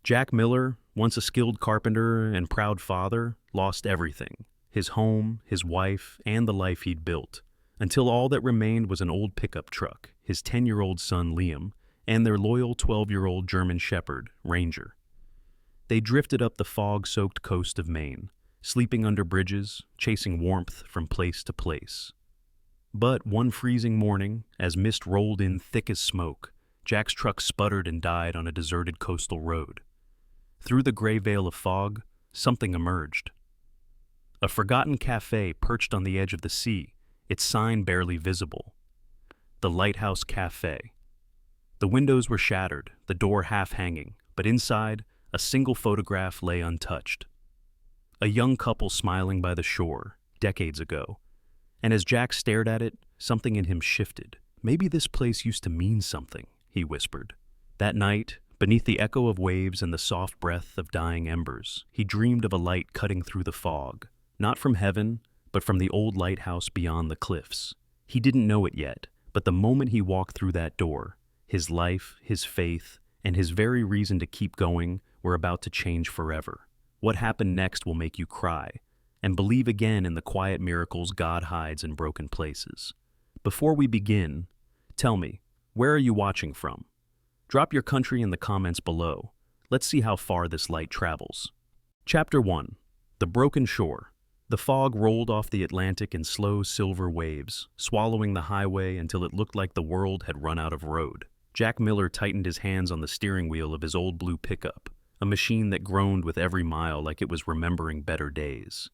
Jack Miller, once a skilled carpenter and proud father, lost everything: his home, his wife, and the life he'd built, until all that remained was an old pickup truck, his 10-year-old son Liam, and their loyal 12-year-old German Shepherd, Ranger. They drifted up the fog-soaked coast of Maine, sleeping under bridges, chasing warmth from place to place. But one freezing morning, as mist rolled in thick as smoke, Jack's truck sputtered and died on a deserted coastal road. Through the gray veil of fog, something emerged. A forgotten cafe perched on the edge of the sea, its sign barely visible. The Lighthouse Café. The windows were shattered, the door half hanging, but inside, a single photograph lay untouched. A young couple smiling by the shore, decades ago. And as Jack stared at it, something in him shifted. Maybe this place used to mean something, he whispered. That night, beneath the echo of waves and the soft breath of dying embers, he dreamed of a light cutting through the fog, not from heaven, but from the old lighthouse beyond the cliffs. He didn't know it yet, but the moment he walked through that door, his life, his faith, and his very reason to keep going were about to change forever. What happened next will make you cry, and believe again in the quiet miracles God hides in broken places. Before we begin, tell me, where are you watching from? Drop your country in the comments below. Let's see how far this light travels. Chapter 1. The Broken Shore. The fog rolled off the Atlantic in slow silver waves, swallowing the highway until it looked like the world had run out of road. Jack Miller tightened his hands on the steering wheel of his old blue pickup, a machine that groaned with every mile like it was remembering better days.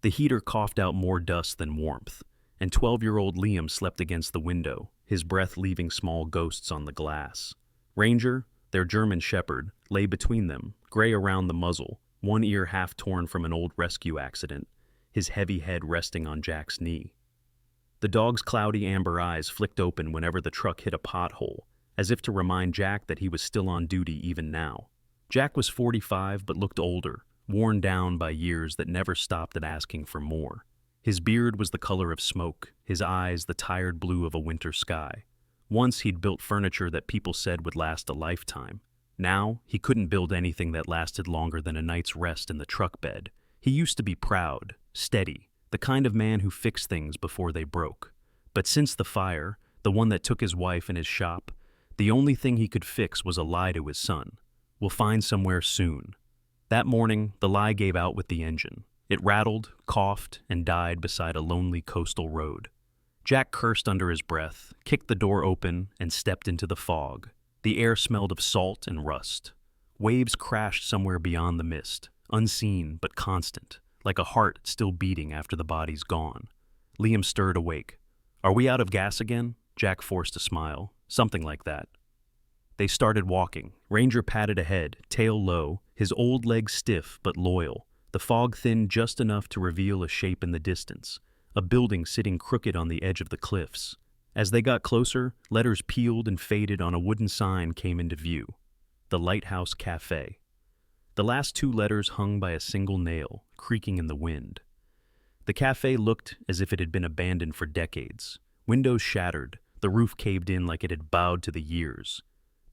The heater coughed out more dust than warmth, and 12-year-old Liam slept against the window, his breath leaving small ghosts on the glass. Ranger, their German Shepherd, lay between them, gray around the muzzle, one ear half torn from an old rescue accident, his heavy head resting on Jack's knee. The dog's cloudy amber eyes flicked open whenever the truck hit a pothole, as if to remind Jack that he was still on duty even now. Jack was 45 but looked older, worn down by years that never stopped at asking for more. His beard was the color of smoke, his eyes the tired blue of a winter sky. Once he'd built furniture that people said would last a lifetime. Now, he couldn't build anything that lasted longer than a night's rest in the truck bed. He used to be proud, steady, the kind of man who fixed things before they broke. But since the fire, the one that took his wife and his shop, the only thing he could fix was a lie to his son. We'll find somewhere soon. That morning, the lie gave out with the engine. It rattled, coughed, and died beside a lonely coastal road. Jack cursed under his breath, kicked the door open, and stepped into the fog. The air smelled of salt and rust. Waves crashed somewhere beyond the mist, unseen but constant, like a heart still beating after the body's gone. Liam stirred awake. "Are we out of gas again?" Jack forced a smile. "Something like that." They started walking. Ranger padded ahead, tail low, his old legs stiff but loyal. The fog thinned just enough to reveal a shape in the distance, a building sitting crooked on the edge of the cliffs. As they got closer, letters peeled and faded on a wooden sign came into view. The Lighthouse Café. The last two letters hung by a single nail, creaking in the wind. The cafe looked as if it had been abandoned for decades. Windows shattered, the roof caved in like it had bowed to the years.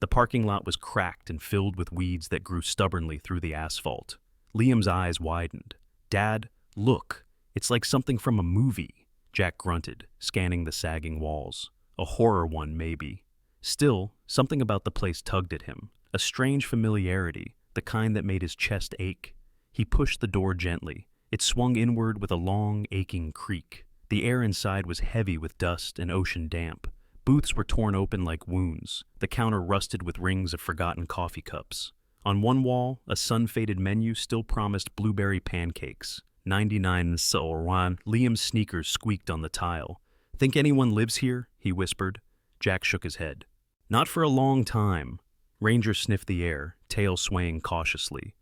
The parking lot was cracked and filled with weeds that grew stubbornly through the asphalt. Liam's eyes widened. "Dad, look, it's like something from a movie," Jack grunted, scanning the sagging walls. A horror one, maybe. Still, something about the place tugged at him. A strange familiarity, the kind that made his chest ache. He pushed the door gently. It swung inward with a long, aching creak. The air inside was heavy with dust and ocean damp. Booths were torn open like wounds, the counter rusted with rings of forgotten coffee cups. On one wall, a sun-faded menu still promised blueberry pancakes. 99 Solwan. Liam's sneakers squeaked on the tile. "Think anyone lives here?" he whispered. Jack shook his head. "Not for a long time." Ranger sniffed the air, tail swaying cautiously.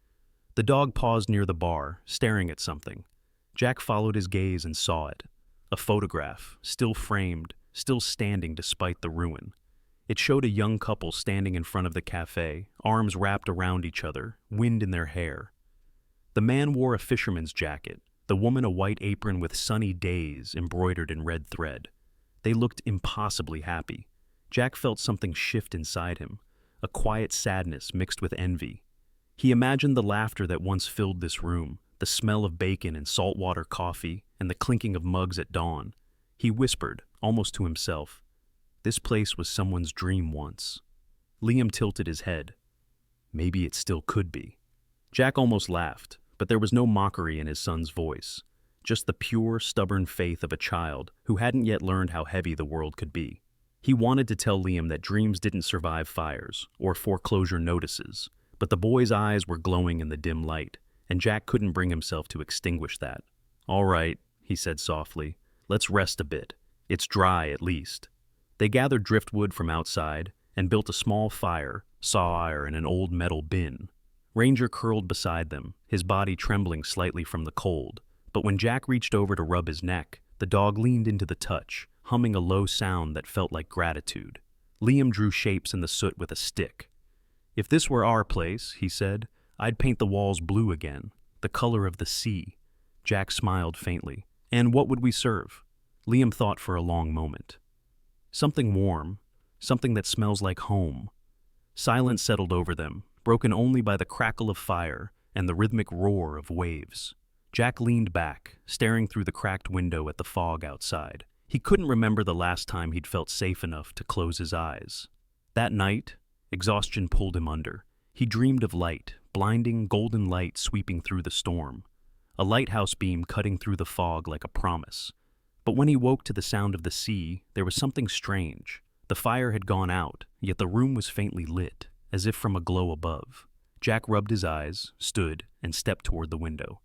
The dog paused near the bar, staring at something. Jack followed his gaze and saw it. A photograph, still framed, still standing despite the ruin. It showed a young couple standing in front of the cafe, arms wrapped around each other, wind in their hair. The man wore a fisherman's jacket, the woman a white apron with sunny days embroidered in red thread. They looked impossibly happy. Jack felt something shift inside him, a quiet sadness mixed with envy. He imagined the laughter that once filled this room, the smell of bacon and saltwater coffee, and the clinking of mugs at dawn. He whispered, almost to himself, "This place was someone's dream once." Liam tilted his head. Maybe it still could be. Jack almost laughed, but there was no mockery in his son's voice, just the pure, stubborn faith of a child who hadn't yet learned how heavy the world could be. He wanted to tell Liam that dreams didn't survive fires or foreclosure notices, but the boy's eyes were glowing in the dim light, and Jack couldn't bring himself to extinguish that. "All right," he said softly, "let's rest a bit. It's dry, at least." They gathered driftwood from outside and built a small fire, saw iron in an old metal bin. Ranger curled beside them, his body trembling slightly from the cold, but when Jack reached over to rub his neck, the dog leaned into the touch, humming a low sound that felt like gratitude. Liam drew shapes in the soot with a stick. "If this were our place," he said, "I'd paint the walls blue again, the color of the sea." Jack smiled faintly. "And what would we serve?" Liam thought for a long moment. "Something warm, something that smells like home." Silence settled over them, broken only by the crackle of fire and the rhythmic roar of waves. Jack leaned back, staring through the cracked window at the fog outside. He couldn't remember the last time he'd felt safe enough to close his eyes. That night, exhaustion pulled him under. He dreamed of light, blinding golden light sweeping through the storm, a lighthouse beam cutting through the fog like a promise. But when he woke to the sound of the sea, there was something strange. The fire had gone out, yet the room was faintly lit, as if from a glow above. Jack rubbed his eyes, stood, and stepped toward the window.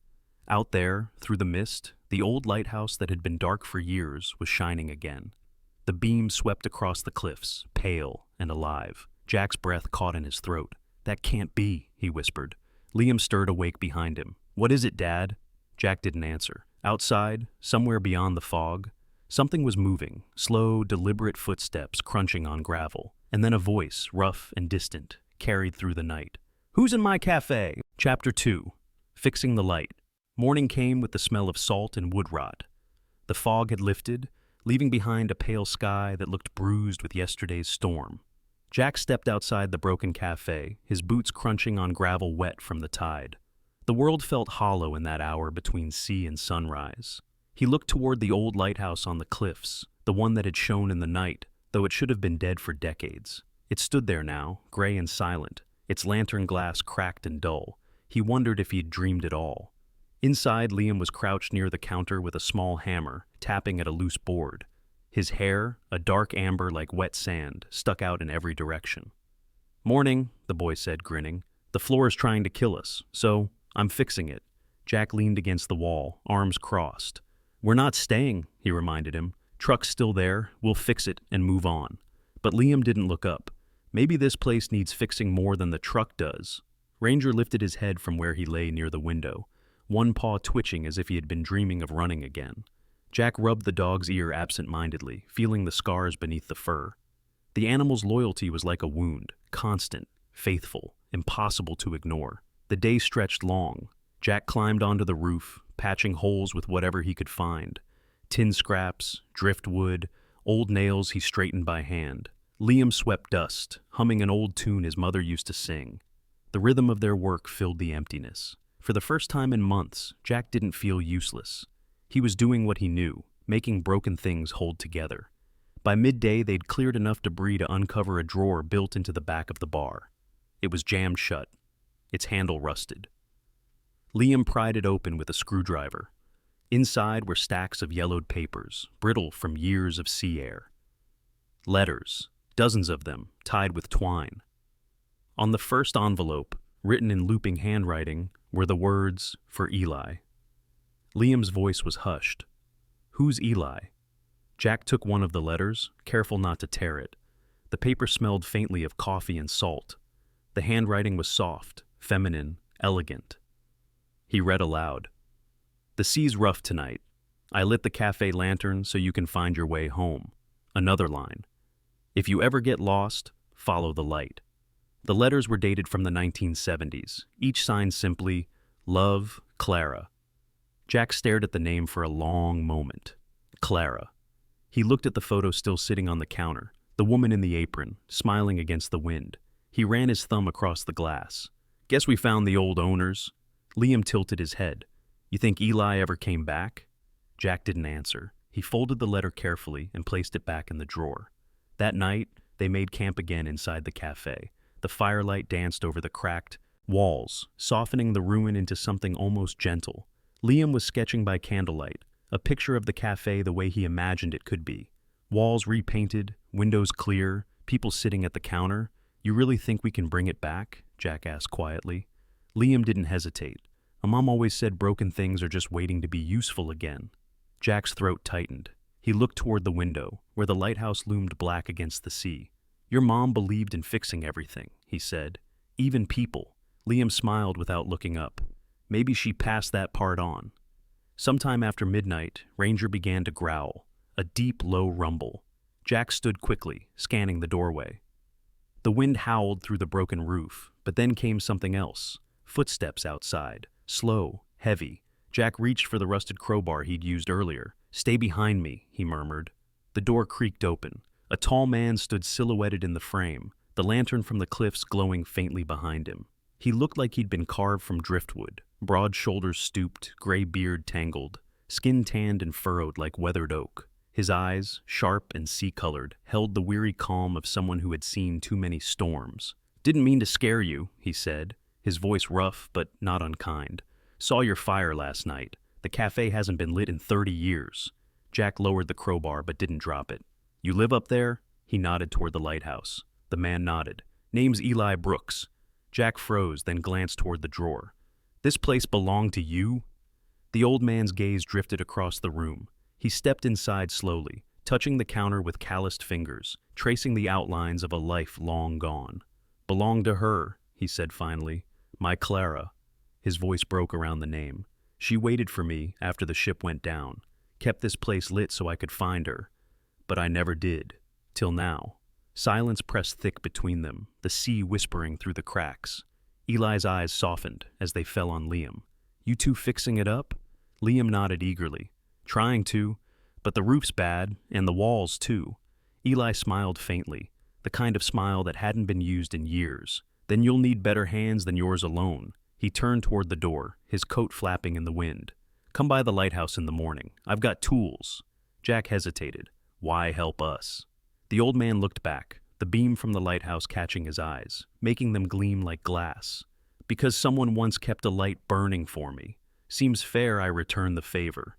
Out there, through the mist, the old lighthouse that had been dark for years was shining again. The beam swept across the cliffs, pale and alive. Jack's breath caught in his throat. "That can't be," he whispered. Liam stirred awake behind him. "What is it, Dad?" Jack didn't answer. Outside, somewhere beyond the fog, something was moving, slow, deliberate footsteps crunching on gravel, and then a voice, rough and distant, carried through the night. "Who's in my cafe?" Chapter 2. Fixing the light. Morning came with the smell of salt and wood rot. The fog had lifted, leaving behind a pale sky that looked bruised with yesterday's storm. Jack stepped outside the broken cafe, his boots crunching on gravel wet from the tide. The world felt hollow in that hour between sea and sunrise. He looked toward the old lighthouse on the cliffs, the one that had shone in the night, though it should have been dead for decades. It stood there now, gray and silent, its lantern glass cracked and dull. He wondered if he'd dreamed it all. Inside, Liam was crouched near the counter with a small hammer, tapping at a loose board. His hair, a dark amber like wet sand, stuck out in every direction. "Morning," the boy said, grinning. "The floor is trying to kill us, so I'm fixing it." Jack leaned against the wall, arms crossed. "We're not staying," he reminded him. "Truck's still there, we'll fix it and move on." But Liam didn't look up. Maybe this place needs fixing more than the truck does. Ranger lifted his head from where he lay near the window, one paw twitching as if he had been dreaming of running again. Jack rubbed the dog's ear absent-mindedly, feeling the scars beneath the fur. The animal's loyalty was like a wound, constant, faithful, impossible to ignore. The day stretched long. Jack climbed onto the roof, patching holes with whatever he could find. Tin scraps, driftwood, old nails he straightened by hand. Liam swept dust, humming an old tune his mother used to sing. The rhythm of their work filled the emptiness. For the first time in months, Jack didn't feel useless. He was doing what he knew, making broken things hold together. By midday, they'd cleared enough debris to uncover a drawer built into the back of the bar. It was jammed shut, its handle rusted. Liam pried it open with a screwdriver. Inside were stacks of yellowed papers, brittle from years of sea air. Letters, dozens of them, tied with twine. On the first envelope, written in looping handwriting, were the words, "For Eli." Liam's voice was hushed. "Who's Eli?" Jack took one of the letters, careful not to tear it. The paper smelled faintly of coffee and salt. The handwriting was soft, feminine, elegant. He read aloud. "The sea's rough tonight. I lit the cafe lantern so you can find your way home." Another line. "If you ever get lost, follow the light." The letters were dated from the 1970s, each signed simply, "Love, Clara." Jack stared at the name for a long moment. Clara. He looked at the photo still sitting on the counter, the woman in the apron, smiling against the wind. He ran his thumb across the glass. Guess we found the old owners. Liam tilted his head. You think Eli ever came back? Jack didn't answer. He folded the letter carefully and placed it back in the drawer. That night, they made camp again inside the cafe. The firelight danced over the cracked walls, softening the ruin into something almost gentle. Liam was sketching by candlelight, a picture of the cafe the way he imagined it could be. Walls repainted, windows clear, people sitting at the counter. You really think we can bring it back? Jack asked quietly. Liam didn't hesitate. Mom always said broken things are just waiting to be useful again. Jack's throat tightened. He looked toward the window, where the lighthouse loomed black against the sea. Your mom believed in fixing everything, he said. Even people. Liam smiled without looking up. Maybe she passed that part on. Sometime after midnight, Ranger began to growl, a deep, low rumble. Jack stood quickly, scanning the doorway. The wind howled through the broken roof, but then came something else. Footsteps outside, slow, heavy. Jack reached for the rusted crowbar he'd used earlier. Stay behind me, he murmured. The door creaked open. A tall man stood silhouetted in the frame, the lantern from the cliffs glowing faintly behind him. He looked like he'd been carved from driftwood, broad shoulders stooped, gray beard tangled, skin tanned and furrowed like weathered oak. His eyes, sharp and sea-colored, held the weary calm of someone who had seen too many storms. Didn't mean to scare you, he said, his voice rough but not unkind. Saw your fire last night. The cafe hasn't been lit in 30 years. Jack lowered the crowbar but didn't drop it. You live up there? He nodded toward the lighthouse. The man nodded. Name's Eli Brooks. Jack froze, then glanced toward the drawer. This place belonged to you? The old man's gaze drifted across the room. He stepped inside slowly, touching the counter with calloused fingers, tracing the outlines of a life long gone. Belonged to her, he said finally. My Clara. His voice broke around the name. She waited for me after the ship went down, kept this place lit so I could find her. But I never did, till now. Silence pressed thick between them, the sea whispering through the cracks. Eli's eyes softened as they fell on Liam. You two fixing it up? Liam nodded eagerly. Trying to, but the roof's bad, and the walls too. Eli smiled faintly, the kind of smile that hadn't been used in years. Then you'll need better hands than yours alone. He turned toward the door, his coat flapping in the wind. Come by the lighthouse in the morning. I've got tools. Jack hesitated. Why help us? The old man looked back, the beam from the lighthouse catching his eyes, making them gleam like glass. Because someone once kept a light burning for me. Seems fair I return the favor.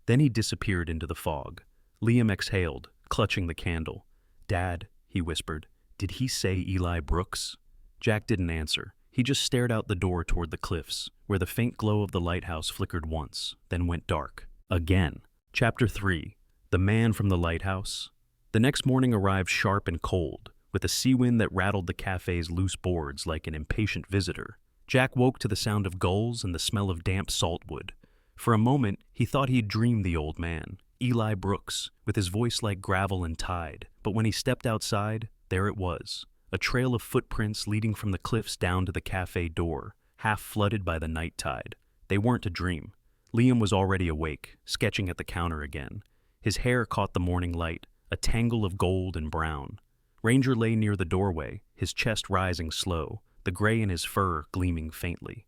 Then he disappeared into the fog. Liam exhaled, clutching the candle. Dad, he whispered, did he say Eli Brooks? Jack didn't answer. He just stared out the door toward the cliffs, where the faint glow of the lighthouse flickered once, then went dark. Again. Chapter 3. The Man from the Lighthouse. The next morning arrived sharp and cold, with a sea wind that rattled the cafe's loose boards like an impatient visitor. Jack woke to the sound of gulls and the smell of damp saltwood. For a moment, he thought he'd dreamed the old man, Eli Brooks, with his voice like gravel and tide. But when he stepped outside, there it was. A trail of footprints leading from the cliffs down to the cafe door, half flooded by the night tide. They weren't a dream. Liam was already awake, sketching at the counter again. His hair caught the morning light, a tangle of gold and brown. Ranger lay near the doorway, his chest rising slow, the gray in his fur gleaming faintly.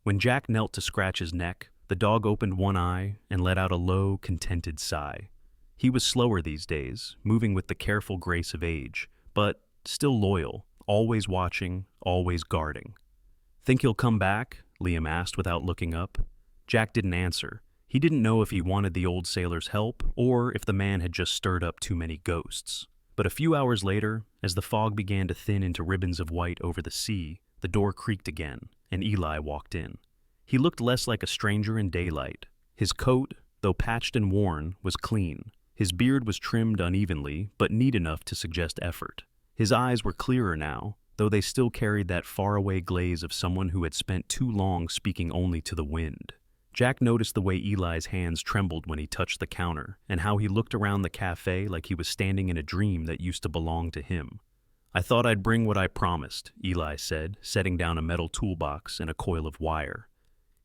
When Jack knelt to scratch his neck, the dog opened one eye and let out a low, contented sigh. He was slower these days, moving with the careful grace of age, but still loyal, always watching, always guarding. Think he'll come back? Liam asked without looking up. Jack didn't answer. He didn't know if he wanted the old sailor's help or if the man had just stirred up too many ghosts. But a few hours later, as the fog began to thin into ribbons of white over the sea, the door creaked again, and Eli walked in. He looked less like a stranger in daylight. His coat, though patched and worn, was clean. His beard was trimmed unevenly, but neat enough to suggest effort. His eyes were clearer now, though they still carried that faraway glaze of someone who had spent too long speaking only to the wind. Jack noticed the way Eli's hands trembled when he touched the counter, and how he looked around the cafe like he was standing in a dream that used to belong to him. I thought I'd bring what I promised, Eli said, setting down a metal toolbox and a coil of wire.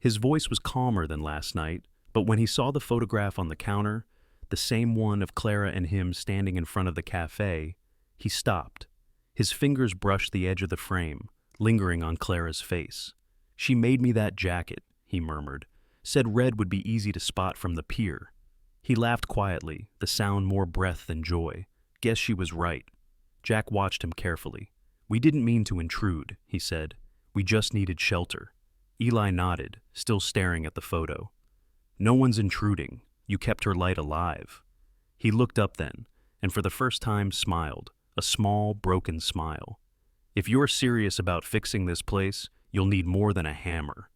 His voice was calmer than last night, but when he saw the photograph on the counter, the same one of Clara and him standing in front of the cafe, he stopped. His fingers brushed the edge of the frame, lingering on Clara's face. "She made me that jacket," he murmured. "Said red would be easy to spot from the pier." He laughed quietly, the sound more breath than joy. "Guess she was right." Jack watched him carefully. "We didn't mean to intrude," he said. "We just needed shelter." Eli nodded, still staring at the photo. "No one's intruding. You kept her light alive." He looked up then, and for the first time smiled, a small, broken smile. "If you're serious about fixing this place, you'll need more than a hammer."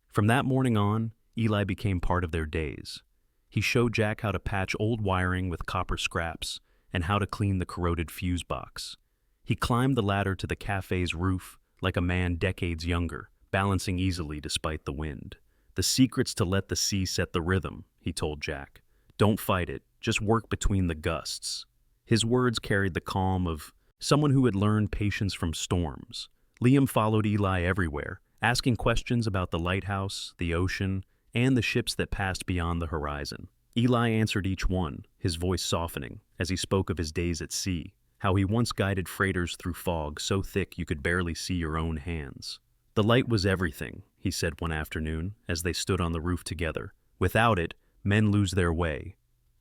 From that morning on, Eli became part of their days. He showed Jack how to patch old wiring with copper scraps and how to clean the corroded fuse box. He climbed the ladder to the cafe's roof like a man decades younger, balancing easily despite the wind. "The secret's to let the sea set the rhythm," he told Jack. "Don't fight it, just work between the gusts." His words carried the calm of someone who had learned patience from storms. Liam followed Eli everywhere, asking questions about the lighthouse, the ocean, and the ships that passed beyond the horizon. Eli answered each one, his voice softening, as he spoke of his days at sea, how he once guided freighters through fog so thick you could barely see your own hands. "The light was everything," he said one afternoon, as they stood on the roof together. "Without it, men lose their way.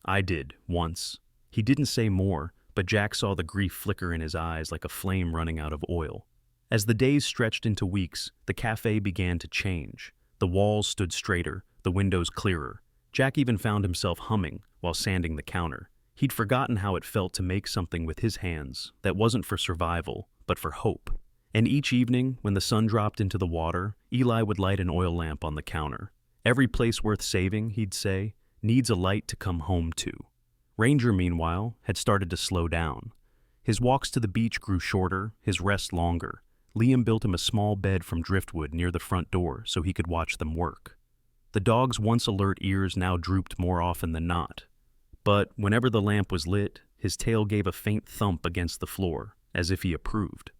I did, once." He didn't say more, but Jack saw the grief flicker in his eyes like a flame running out of oil. As the days stretched into weeks, the cafe began to change. The walls stood straighter, the windows clearer. Jack even found himself humming while sanding the counter. He'd forgotten how it felt to make something with his hands that wasn't for survival, but for hope. And each evening, when the sun dropped into the water, Eli would light an oil lamp on the counter. "Every place worth saving," he'd say, "needs a light to come home to." Ranger, meanwhile, had started to slow down. His walks to the beach grew shorter, his rest longer. Liam built him a small bed from driftwood near the front door so he could watch them work. The dog's once alert ears now drooped more often than not. But whenever the lamp was lit, his tail gave a faint thump against the floor, as if he approved.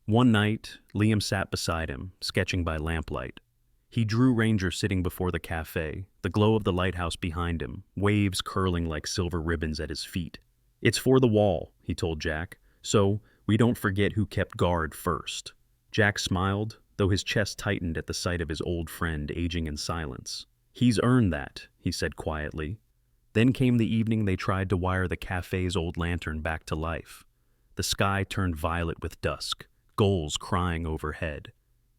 One night, Liam sat beside him, sketching by lamplight. He drew Ranger sitting before the cafe, the glow of the lighthouse behind him, waves curling like silver ribbons at his feet. "It's for the wall," he told Jack, "so we don't forget who kept guard first." Jack smiled, though his chest tightened at the sight of his old friend aging in silence. "He's earned that," he said quietly. Then came the evening they tried to wire the cafe's old lantern back to life. The sky turned violet with dusk, gulls crying overhead.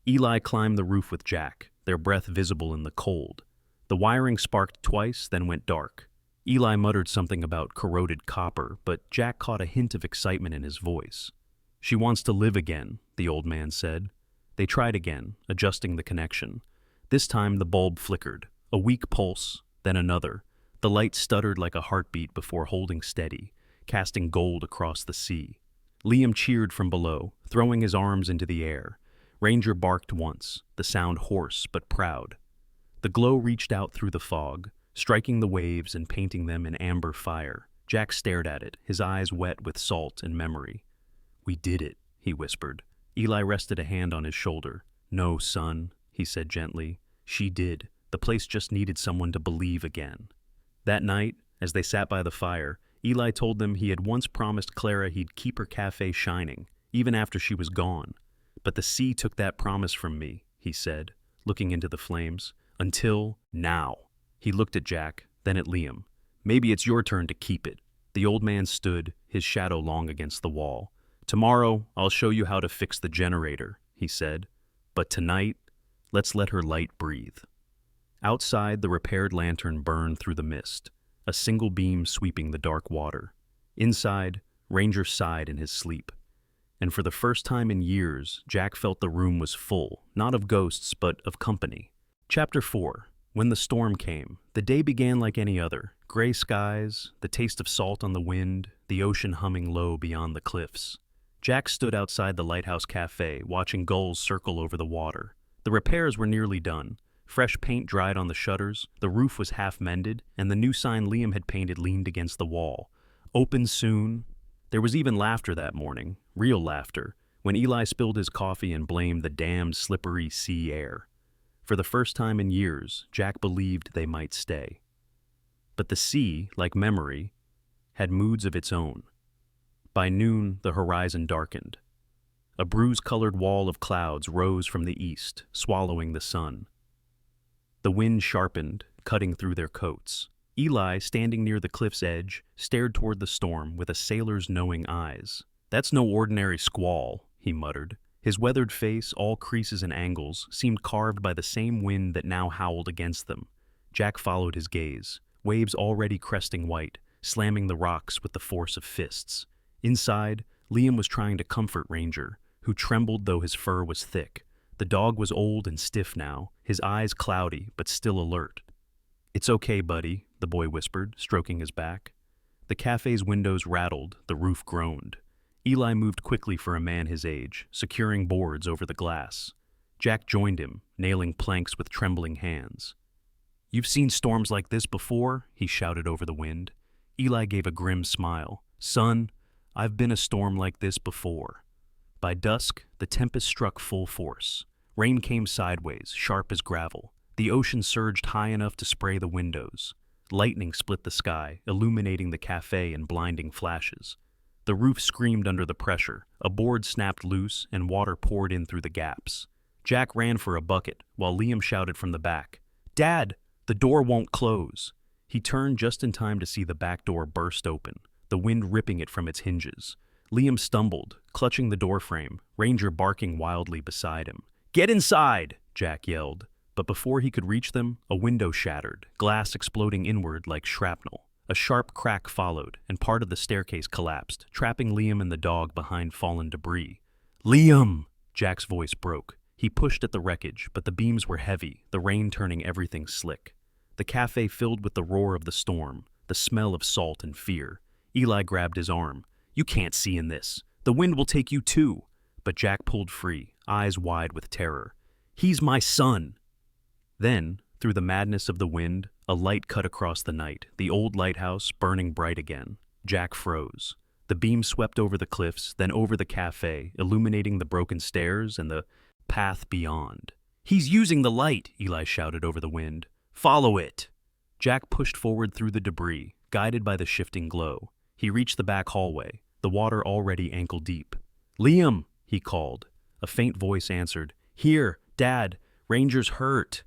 Eli climbed the roof with Jack, their breath visible in the cold. The wiring sparked twice, then went dark. Eli muttered something about corroded copper, but Jack caught a hint of excitement in his voice. "She wants to live again," the old man said. They tried again, adjusting the connection. This time the bulb flickered, a weak pulse, then another. The light stuttered like a heartbeat before holding steady, casting gold across the sea. Liam cheered from below, throwing his arms into the air. Ranger barked once, the sound hoarse but proud. The glow reached out through the fog, striking the waves and painting them in amber fire. Jack stared at it, his eyes wet with salt and memory. "We did it," he whispered. Eli rested a hand on his shoulder. "No, son," he said gently. "She did. The place just needed someone to believe again." That night, as they sat by the fire, Eli told them he had once promised Clara he'd keep her cafe shining, even after she was gone. "But the sea took that promise from me," he said, looking into the flames. "Until now." He looked at Jack, then at Liam. "Maybe it's your turn to keep it." The old man stood, his shadow long against the wall. "Tomorrow, I'll show you how to fix the generator," he said. "But tonight, let's let her light breathe." Outside, the repaired lantern burned through the mist, a single beam sweeping the dark water. Inside, Ranger sighed in his sleep. And for the first time in years, Jack felt the room was full, not of ghosts, but of company. Chapter 4. When the storm came, the day began like any other. Gray skies, the taste of salt on the wind, the ocean humming low beyond the cliffs. Jack stood outside the Lighthouse Café, watching gulls circle over the water. The repairs were nearly done. Fresh paint dried on the shutters, the roof was half mended, and the new sign Liam had painted leaned against the wall. "Open soon." There was even laughter that morning, real laughter, when Eli spilled his coffee and blamed the damned slippery sea air. For the first time in years, Jack believed they might stay. But the sea, like memory, had moods of its own. By noon, the horizon darkened. A bruise-colored wall of clouds rose from the east, swallowing the sun. The wind sharpened, cutting through their coats. Eli, standing near the cliff's edge, stared toward the storm with a sailor's knowing eyes. "That's no ordinary squall," he muttered. His weathered face, all creases and angles, seemed carved by the same wind that now howled against them. Jack followed his gaze, waves already cresting white, slamming the rocks with the force of fists. Inside, Liam was trying to comfort Ranger, who trembled though his fur was thick. The dog was old and stiff now, his eyes cloudy but still alert. "It's okay, buddy," the boy whispered, stroking his back. The cafe's windows rattled, the roof groaned. Eli moved quickly for a man his age, securing boards over the glass. Jack joined him, nailing planks with trembling hands. "You've seen storms like this before?" he shouted over the wind. Eli gave a grim smile. "Son, I've been a storm like this before." By dusk, the tempest struck full force. Rain came sideways, sharp as gravel. The ocean surged high enough to spray the windows. Lightning split the sky, illuminating the cafe in blinding flashes. The roof screamed under the pressure, a board snapped loose, and water poured in through the gaps. Jack ran for a bucket, while Liam shouted from the back, "Dad, the door won't close." He turned just in time to see the back door burst open, the wind ripping it from its hinges. Liam stumbled, clutching the doorframe, Ranger barking wildly beside him. "Get inside!" Jack yelled. But before he could reach them, a window shattered, glass exploding inward like shrapnel. A sharp crack followed, and part of the staircase collapsed, trapping Liam and the dog behind fallen debris. "Liam!" Jack's voice broke. He pushed at the wreckage, but the beams were heavy, the rain turning everything slick. The cafe filled with the roar of the storm, the smell of salt and fear. Eli grabbed his arm. "You can't see in this. The wind will take you too." But Jack pulled free, eyes wide with terror. "He's my son!" Then, through the madness of the wind, a light cut across the night, the old lighthouse burning bright again. Jack froze. The beam swept over the cliffs, then over the cafe, illuminating the broken stairs and the path beyond. "He's using the light!" Eli shouted over the wind. "Follow it!" Jack pushed forward through the debris, guided by the shifting glow. He reached the back hallway, the water already ankle-deep. "Liam!" he called. A faint voice answered, "Here, Dad, Ranger's hurt."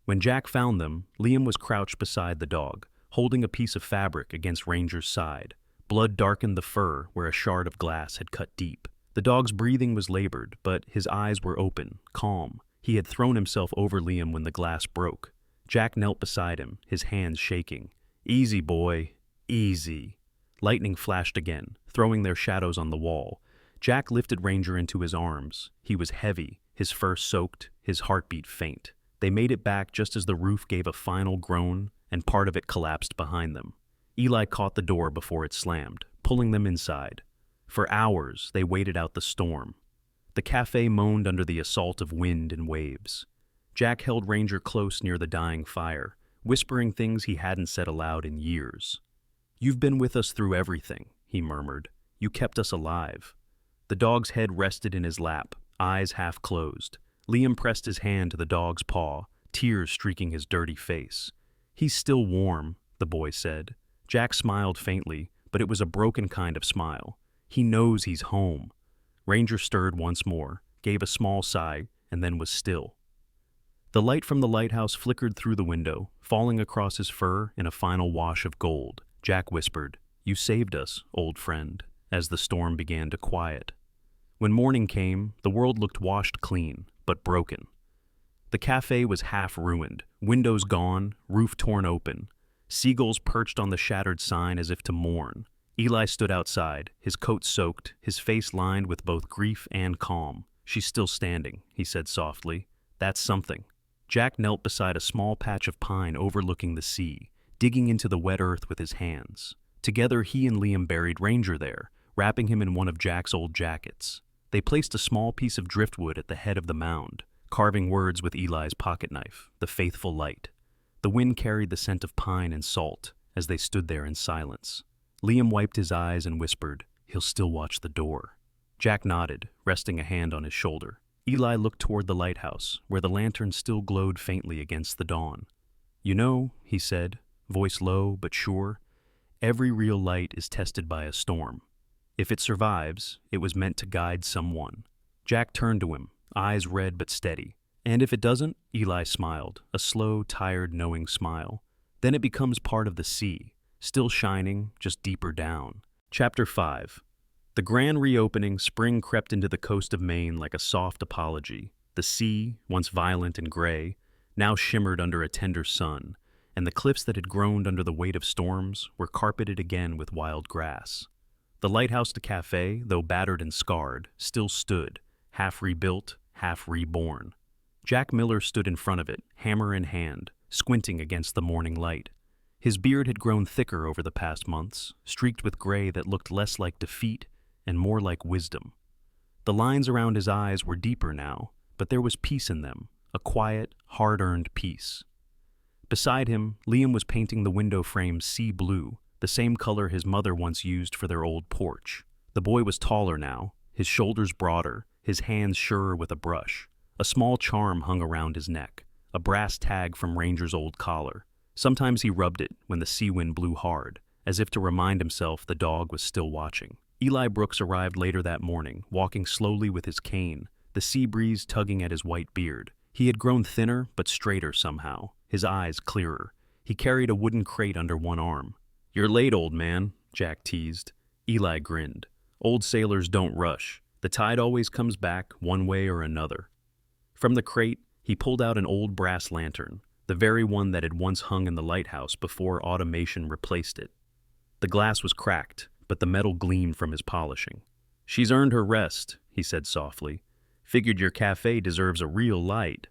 When Jack found them, Liam was crouched beside the dog, holding a piece of fabric against Ranger's side. Blood darkened the fur where a shard of glass had cut deep. The dog's breathing was labored, but his eyes were open, calm. He had thrown himself over Liam when the glass broke. Jack knelt beside him, his hands shaking. "Easy, boy, easy." Lightning flashed again, throwing their shadows on the wall. Jack lifted Ranger into his arms. He was heavy, his fur soaked, his heartbeat faint. They made it back just as the roof gave a final groan, and part of it collapsed behind them. Eli caught the door before it slammed, pulling them inside. For hours, they waited out the storm. The cafe moaned under the assault of wind and waves. Jack held Ranger close near the dying fire, whispering things he hadn't said aloud in years. "You've been with us through everything," he murmured. "You kept us alive." The dog's head rested in his lap, eyes half closed. Liam pressed his hand to the dog's paw, tears streaking his dirty face. "He's still warm," the boy said. Jack smiled faintly, but it was a broken kind of smile. "He knows he's home." Ranger stirred once more, gave a small sigh, and then was still. The light from the lighthouse flickered through the window, falling across his fur in a final wash of gold. Jack whispered, "You saved us, old friend," as the storm began to quiet. When morning came, the world looked washed clean, but broken. The cafe was half ruined, windows gone, roof torn open. Seagulls perched on the shattered sign as if to mourn. Eli stood outside, his coat soaked, his face lined with both grief and calm. "She's still standing," he said softly. "That's something." Jack knelt beside a small patch of pine overlooking the sea, digging into the wet earth with his hands. Together he and Liam buried Ranger there, wrapping him in one of Jack's old jackets. They placed a small piece of driftwood at the head of the mound, carving words with Eli's pocket knife, "The Faithful Light." The wind carried the scent of pine and salt as they stood there in silence. Liam wiped his eyes and whispered, "He'll still watch the door." Jack nodded, resting a hand on his shoulder. Eli looked toward the lighthouse, where the lantern still glowed faintly against the dawn. "You know," he said, voice low but sure, "every real light is tested by a storm. If it survives, it was meant to guide someone." Jack turned to him, eyes red but steady. And if it doesn't, Eli smiled, a slow, tired, knowing smile. Then it becomes part of the sea, still shining, just deeper down. Chapter 5. The grand reopening, spring crept into the coast of Maine like a soft apology. The sea, once violent and gray, now shimmered under a tender sun, and the cliffs that had groaned under the weight of storms were carpeted again with wild grass. The Lighthouse to Café, though battered and scarred, still stood, half rebuilt, half reborn. Jack Miller stood in front of it, hammer in hand, squinting against the morning light. His beard had grown thicker over the past months, streaked with gray that looked less like defeat and more like wisdom. The lines around his eyes were deeper now, but there was peace in them, a quiet, hard-earned peace. Beside him, Liam was painting the window frame sea blue, the same color his mother once used for their old porch. The boy was taller now, his shoulders broader, his hands surer with a brush. A small charm hung around his neck, a brass tag from Ranger's old collar. Sometimes he rubbed it when the sea wind blew hard, as if to remind himself the dog was still watching. Eli Brooks arrived later that morning, walking slowly with his cane, the sea breeze tugging at his white beard. He had grown thinner but straighter somehow, his eyes clearer. He carried a wooden crate under one arm. "You're late, old man," Jack teased. Eli grinned. "Old sailors don't rush. The tide always comes back, one way or another." From the crate, he pulled out an old brass lantern, the very one that had once hung in the lighthouse before automation replaced it. The glass was cracked, but the metal gleamed from his polishing. "She's earned her rest," he said softly. "Figured your cafe deserves a real light."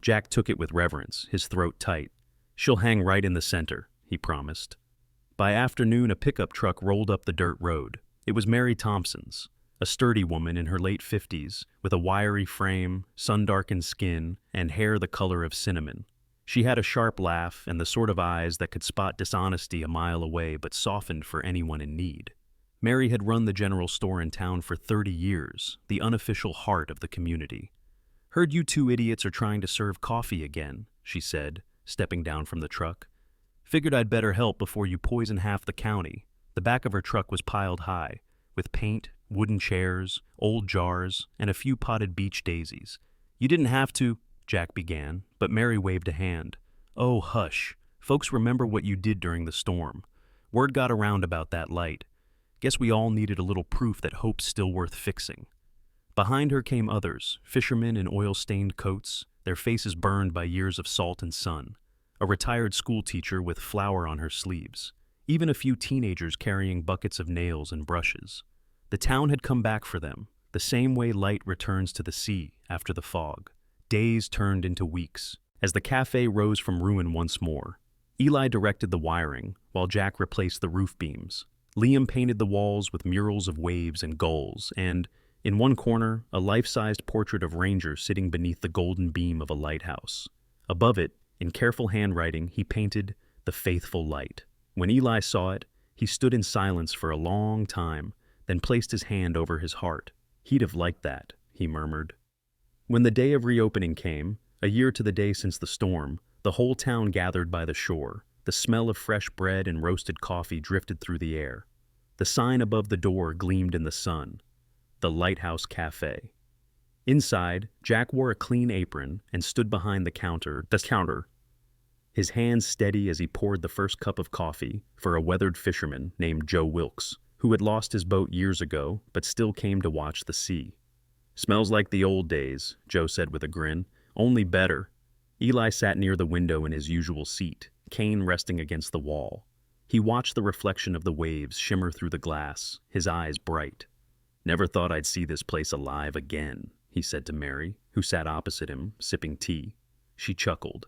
Jack took it with reverence, his throat tight. "She'll hang right in the center," he promised. By afternoon, a pickup truck rolled up the dirt road. It was Mary Thompson's, a sturdy woman in her late 50s, with a wiry frame, sun-darkened skin, and hair the color of cinnamon. She had a sharp laugh and the sort of eyes that could spot dishonesty a mile away but softened for anyone in need. Mary had run the general store in town for 30 years, the unofficial heart of the community. "Heard you two idiots are trying to serve coffee again," she said, stepping down from the truck. "Figured I'd better help before you poison half the county." The back of her truck was piled high, with paint, wooden chairs, old jars, and a few potted beach daisies. "You didn't have to," Jack began, but Mary waved a hand. "Oh, hush. Folks remember what you did during the storm. Word got around about that light. Guess we all needed a little proof that hope's still worth fixing." Behind her came others, fishermen in oil-stained coats, their faces burned by years of salt and sun. A retired schoolteacher with flour on her sleeves. Even a few teenagers carrying buckets of nails and brushes. The town had come back for them, the same way light returns to the sea after the fog. Days turned into weeks, as the cafe rose from ruin once more. Eli directed the wiring, while Jack replaced the roof beams. Liam painted the walls with murals of waves and gulls, and, in one corner, a life-sized portrait of Ranger sitting beneath the golden beam of a lighthouse. Above it, in careful handwriting, he painted "The Faithful Light." When Eli saw it, he stood in silence for a long time, then placed his hand over his heart. "He'd have liked that," he murmured. When the day of reopening came, a year to the day since the storm, the whole town gathered by the shore. The smell of fresh bread and roasted coffee drifted through the air. The sign above the door gleamed in the sun. The Lighthouse Café. Inside, Jack wore a clean apron and stood behind the counter, his hands steady as he poured the first cup of coffee for a weathered fisherman named Joe Wilkes, who had lost his boat years ago but still came to watch the sea. "Smells like the old days," Joe said with a grin. "Only better." Eli sat near the window in his usual seat, cane resting against the wall. He watched the reflection of the waves shimmer through the glass, his eyes bright. "Never thought I'd see this place alive again," he said to Mary, who sat opposite him, sipping tea. She chuckled.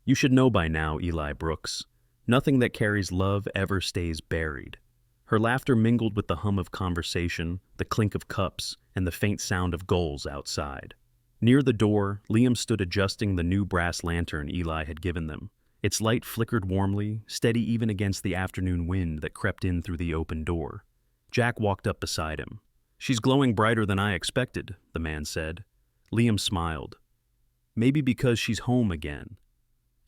"You should know by now, Eli Brooks. Nothing that carries love ever stays buried." Her laughter mingled with the hum of conversation, the clink of cups, and the faint sound of gulls outside. Near the door, Liam stood adjusting the new brass lantern Eli had given them. Its light flickered warmly, steady even against the afternoon wind that crept in through the open door. Jack walked up beside him. "She's glowing brighter than I expected," the man said. Liam smiled. "Maybe because she's home again."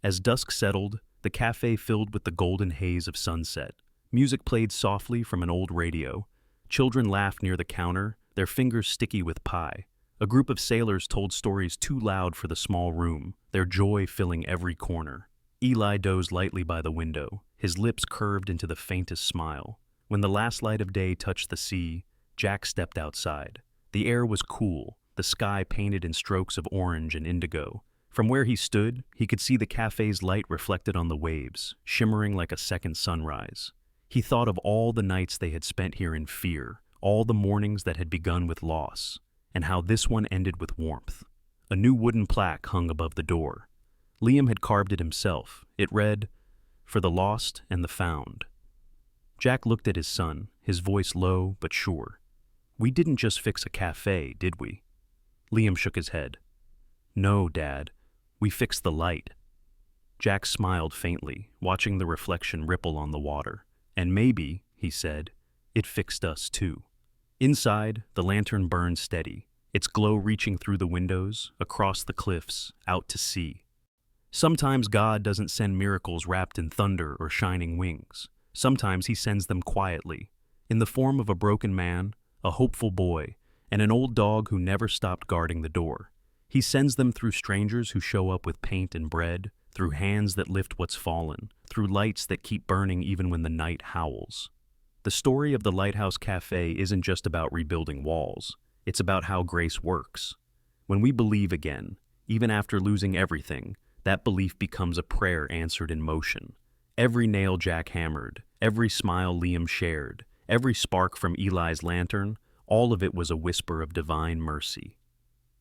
As dusk settled, the cafe filled with the golden haze of sunset. Music played softly from an old radio. Children laughed near the counter, their fingers sticky with pie. A group of sailors told stories too loud for the small room, their joy filling every corner. Eli dozed lightly by the window, his lips curved into the faintest smile. When the last light of day touched the sea, Jack stepped outside. The air was cool, the sky painted in strokes of orange and indigo. From where he stood, he could see the cafe's light reflected on the waves, shimmering like a second sunrise. He thought of all the nights they had spent here in fear, all the mornings that had begun with loss, and how this one ended with warmth. A new wooden plaque hung above the door. Liam had carved it himself. It read, "For the lost and the found." Jack looked at his son, his voice low but sure. "We didn't just fix a cafe, did we?" Liam shook his head. "No, Dad. We fixed the light." Jack smiled faintly, watching the reflection ripple on the water. "And maybe," he said, "it fixed us too." Inside, the lantern burned steady, its glow reaching through the windows, across the cliffs, out to sea. Sometimes God doesn't send miracles wrapped in thunder or shining wings. Sometimes he sends them quietly, in the form of a broken man, a hopeful boy, and an old dog who never stopped guarding the door. He sends them through strangers who show up with paint and bread, through hands that lift what's fallen, through lights that keep burning even when the night howls. The story of the Lighthouse Café isn't just about rebuilding walls. It's about how grace works. When we believe again, even after losing everything, that belief becomes a prayer answered in motion. Every nail Jack hammered, every smile Liam shared, every spark from Eli's lantern, all of it was a whisper of divine mercy.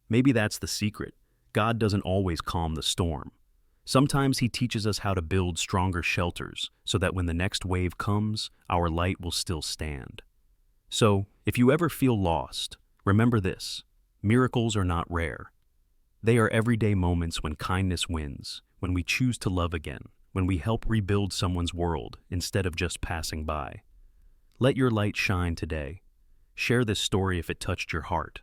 Maybe that's the secret. God doesn't always calm the storm. Sometimes he teaches us how to build stronger shelters so that when the next wave comes, our light will still stand. So, if you ever feel lost, remember this: miracles are not rare. They are everyday moments when kindness wins, when we choose to love again, when we help rebuild someone's world instead of just passing by. Let your light shine today. Share this story if it touched your heart.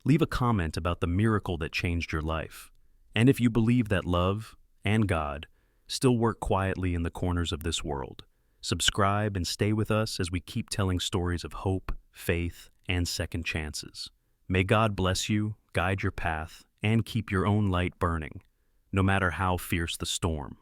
Leave a comment about the miracle that changed your life. And if you believe that love and God still work quietly in the corners of this world, subscribe and stay with us as we keep telling stories of hope, faith, and second chances. May God bless you, guide your path, and keep your own light burning, no matter how fierce the storm.